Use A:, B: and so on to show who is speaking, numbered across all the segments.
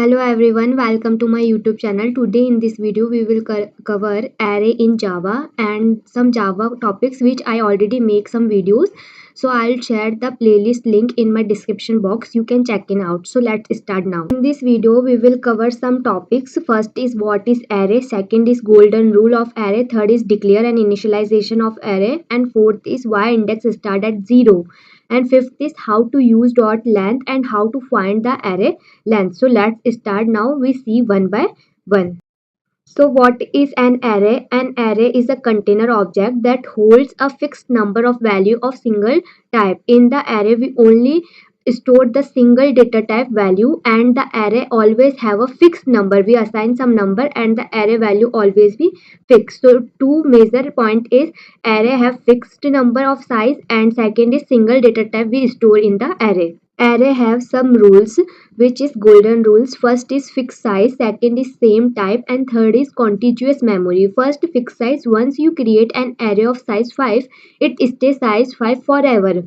A: Hello everyone, welcome to my YouTube channel. Today in this video we will cover array in Java and some Java topics which I already make some videos. So I'll share the playlist link in my description box. You can check it out. So let's start now. In this video we will cover some topics. First is what is array, second is golden rule of array, third is declare and initialization of array, and fourth is why index start at 0. And fifth is how to use dot length and how to find the array length. So let's start now. We see one by one. So what is an array? An array is a container object that holds a fixed number of value of single type. In the array we only store the single data type value, and the array always have a fixed number. We assign some number and the array value always be fixed. So two major point is array have fixed number of size, and second is single data type we store in the array. Array have some rules which is golden rules. First is fixed size, second is same type, and third is contiguous memory. First, fixed size. Once you create an array of size 5, it stays size 5 forever.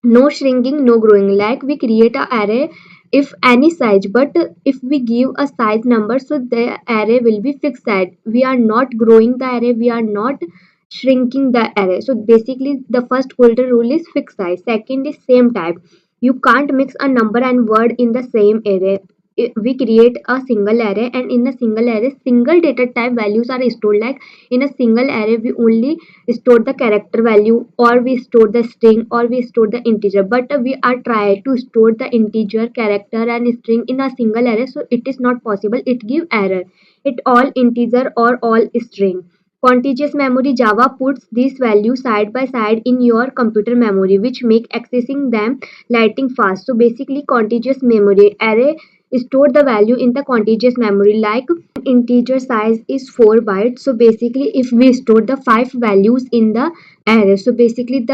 A: No shrinking, no growing. Like we create a array if any size, but if we give a size number, so the array will be fixed size. We are not growing the array, we are not shrinking the array. So basically the first golden rule is fixed size. Second is same type. You can't mix a number and word in the same array. We create a single array, and in a single array single data type values are stored. Like in a single array we only store the character value, or we store the string, or we store the integer, but we are trying to store the integer, character and string in a single array, so it is not possible. It give error. It all integer or all string. Contiguous memory. Java puts these values side by side in your computer memory, which make accessing them lightning fast. So basically contiguous memory. Array store the value in the contiguous memory. Like integer size is 4 bytes, so basically if we store the 5 values in the array, so basically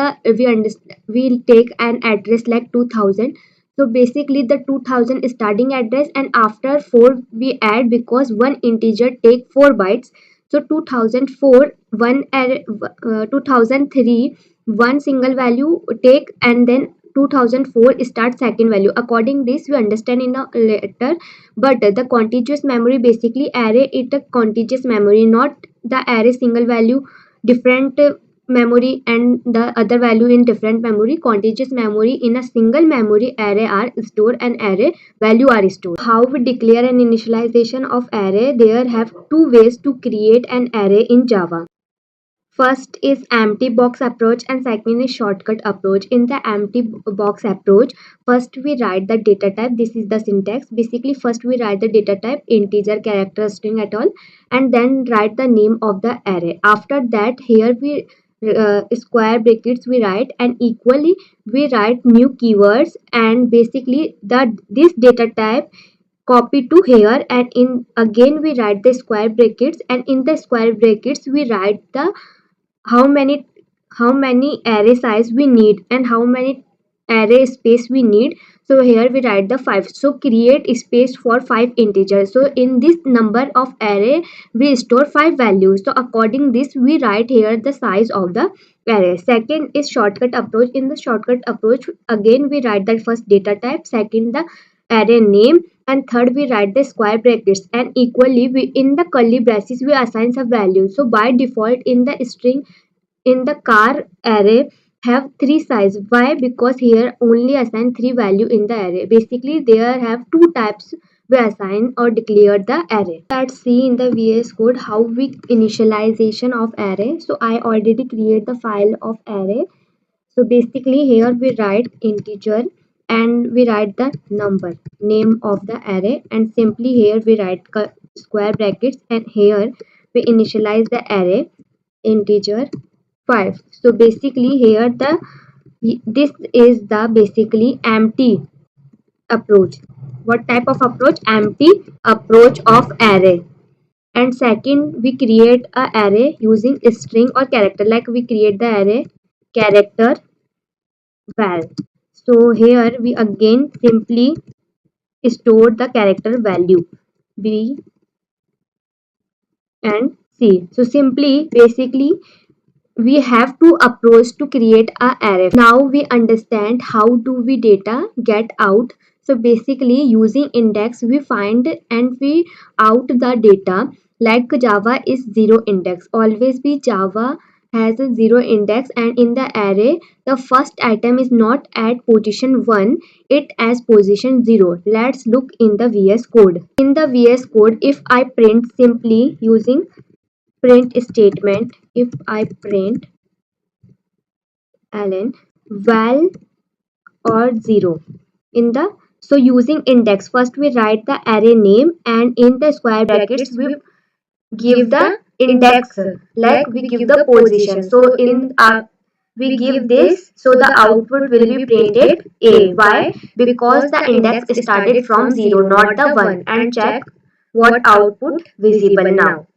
A: we'll take an address like 2000. So basically the 2000 starting address, and after 4 we add, because one integer take 4 bytes. So 2004 one array, 2003 one single value take, and then 2004 start second value. According this we understand in a later. But the contiguous memory, basically array it a contiguous memory, not the array single value different memory and the other value in different memory. Contiguous memory, in a single memory array are stored and array value are stored. How we declare an initialization of array? There have two ways to create an array in Java. First is empty box approach and second is shortcut approach. In the empty box approach, first we write the data type. This is the syntax. Basically first we write the data type, integer, character, string at all, and then write the name of the array. After that here we square brackets we write, and equally we write new keywords, and basically this data type copy to here, and in again we write the square brackets, and in the square brackets we write the how many array size we need and how many array space we need. So here we write the 5. So create space for 5 integers. So in this number of array we store 5 values. So according this we write here the size of the array. Second is shortcut approach. In the shortcut approach again we write the first data type, second the array name, and third we write the square brackets, and equally we in the curly braces we assign some values. So by default in the string, in the car array have 3 size. Why? Because here only assign 3 value in the array. Basically there have 2 types we assign or declare the array. Let's see in the VS code how we initialization of array. So I already create the file of array. So basically here we write integer and we write the number, name of the array, and simply here we write square brackets, and here we initialize the array integer 5. So basically here this is the basically empty approach. What type of approach? Empty approach of array. And second we create a array using string or character. Like we create the array character val. So here we again simply store the character value B and C. So simply basically we have to approach to create a array. Now we understand how do we data get out So basically using index we find and we out the data. Like Java is zero index. Always be Java has a zero index, and in the array the first item is not at position 1, it as position 0. Let's look in the VS Code. In the VS Code, if I print simply using print statement, if I print ln val or 0 in the, so using index first we write the array name, and in the square brackets we give the index, like we give the position. So in we give this, so the output will be printed a. Why? Because the index started from 0 not the 1. And check what output visible now.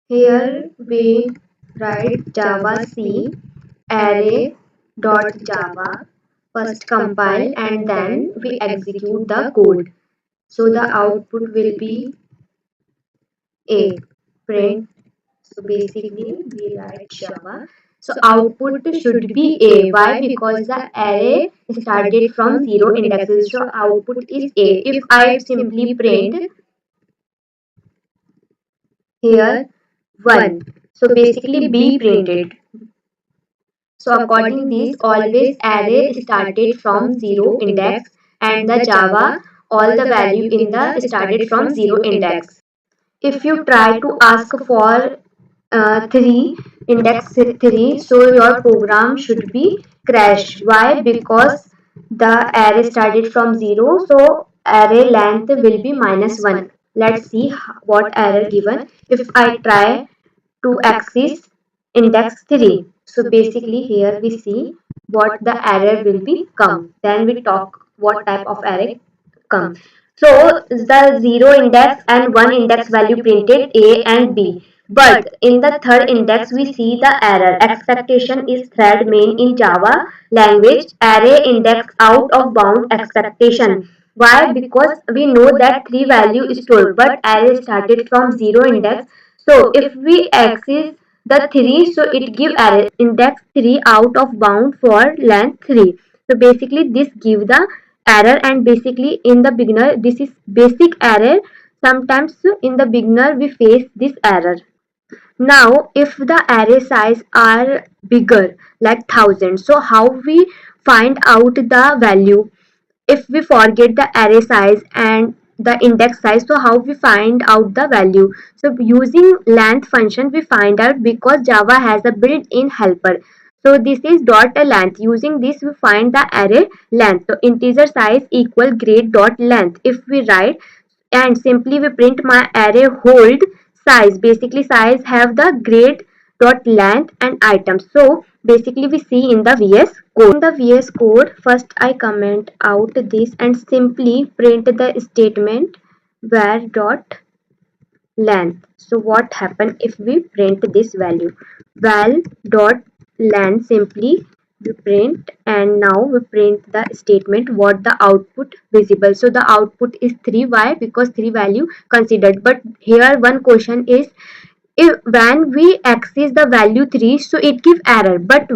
A: Here we write java c array dot java, first compile and then we execute the code. So the output will be a print. So basically we write java. So output should be a. Why? Because the array started from 0 indexes. So output is a. If I simply print here 1, so basically b printed. So according this, always array started from 0 index, and the Java all the value in the started from 0 index. If you try to ask for 3 index 3, so your program should be crashed. Why? Because the array started from 0, so array length will be -1. Let's see what error given if I try to access index 3. So basically here we see what the error will be come. Then we talk what type of error come. So the 0 index and 1 index value printed A and B. But in the third index we see the error. Expectation is thread main in Java language. Array index out of bound expectation. Why? Because we know that 3 value is stored, but array started from 0 index. So if we access the 3, so it give array index 3 out of bound for length 3. So basically this give the error, and basically in the beginner this is basic error. Sometimes in the beginner we face this error. Now if the array size are bigger like 1000, so how we find out the value? If we forget the array size and the index size, so how we find out the value? So using length function we find out, because Java has a built-in helper. So this is dot length. Using this we find the array length. So integer size equal grade dot length. If we write and simply we print my array hold size, basically size have the grade dot length and items. So basically we see in the VS Code. In the VS Code, first I comment out this and simply print the statement var dot length. So what happen if we print this value? Val dot length, simply we print, and now we print the statement what the output visible. So the output is 3. Why? Because 3 value considered. But here one question is, if when we access the value 3, so it give error, but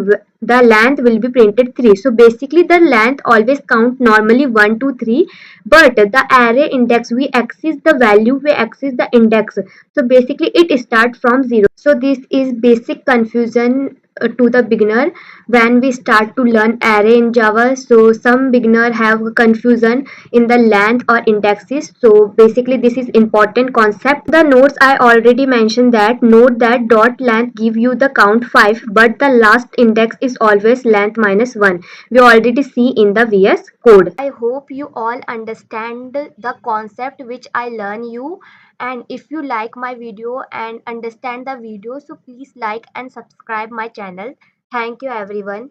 A: the length will be printed 3. So basically the length always count normally 1 2 3, but the array index we access the value, we access the index, so basically it start from 0. So this is basic confusion to the beginner when we start to learn array in Java. So some beginner have confusion in the length or indexes. So basically this is important concept. The notes I already mentioned that note that dot length give you the count 5, but the last index is always length -1. We already see in the VS Code. I hope you all understand the concept which I learn you, and if you like my video and understand the video, so please like and subscribe my channel. Thank you everyone.